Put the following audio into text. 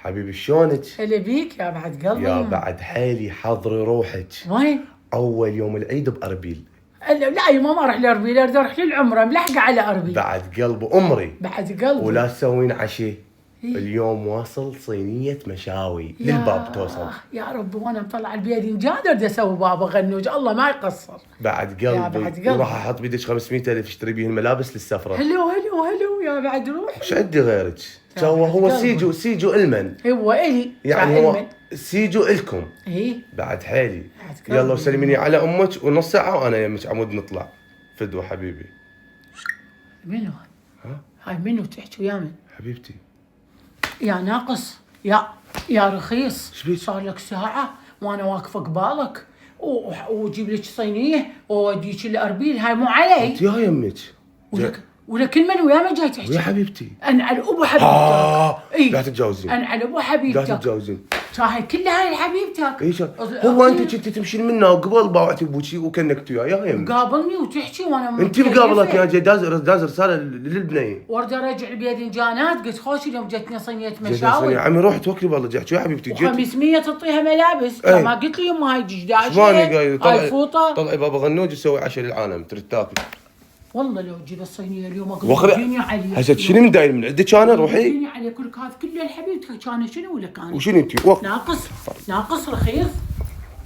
حبيبي شلونك؟ هلا بيك يا بعد قلبي. يا بعد حيلي حضري روحك. وين؟ اول يوم العيد باربيل. لا يما ما اروح لاربيل، اريد اروح للعمره، ملحقه على اربيل. بعد قلب امري. بعد قلبي. ولا تسوين عشاء. إيه؟ اليوم واصل صينية مشاوي للباب توصل. يا رب وانا مطلع الباذنجان اريد اسوي بابا غنوج، الله ما يقصر. بعد قلبي. يا بعد قلبي. وراح احط بيدك 500,000 اشتري بيه الملابس للسفرة. هلو يا بعد روح. ايش عندي غيرك؟ هو سيجو المن. هو الي يعني هو سيجو الكم. ايه بعد حيلي. يلا وسلميني على امك ونص ساعة وانا يمك عمود نطلع. فدوة حبيبي. منو؟ ها؟ هاي منو تحكي ويا من؟ حبيبتي. يا ناقص، يا رخيص. شبيك؟ صار لك ساعة وانا واقفة قبالك وجيب لك صينية ووديك الاربيل، هاي مو علي. انت يا يمك. ولكن من ويا ما جاي تحكي؟ ويا حبيبتي. انا على ابو حبيبتك. اي لا تتجاوزين. انا على ابو حبيبتك. لا تتجاوزين. هاي كلها هاي حبيبتك. ايش هو انت كنت تمشين منه قبل باوعتي بوشي وكنكت وياه يا يمي. قابلني وتحكي وانا انت مقابلك يا جاي داز رساله للبنيه. ورد ارجع الباذنجانات، قلت خوش اليوم جتني صينيه مشاوي. يا عمي روح توكلي بالله جحكي يا حبيبتي جيت. 500 تعطيها ملابس. ايه؟ ما قلت لي يما هاي دجاجه. شلوني قايل هاي فوطه. طلعي بابا غنوج يسوي عشاء للعالم تريد تاكل. والله لو تجيب الصينيه اليوم اقول الدنيا عليك. هسه شنو مداير من عندك انا روحي؟ الدنيا عليك، كل هذا كله الحبيب كان شنو ولا كان؟ وشنو انت؟ ناقص رخيص.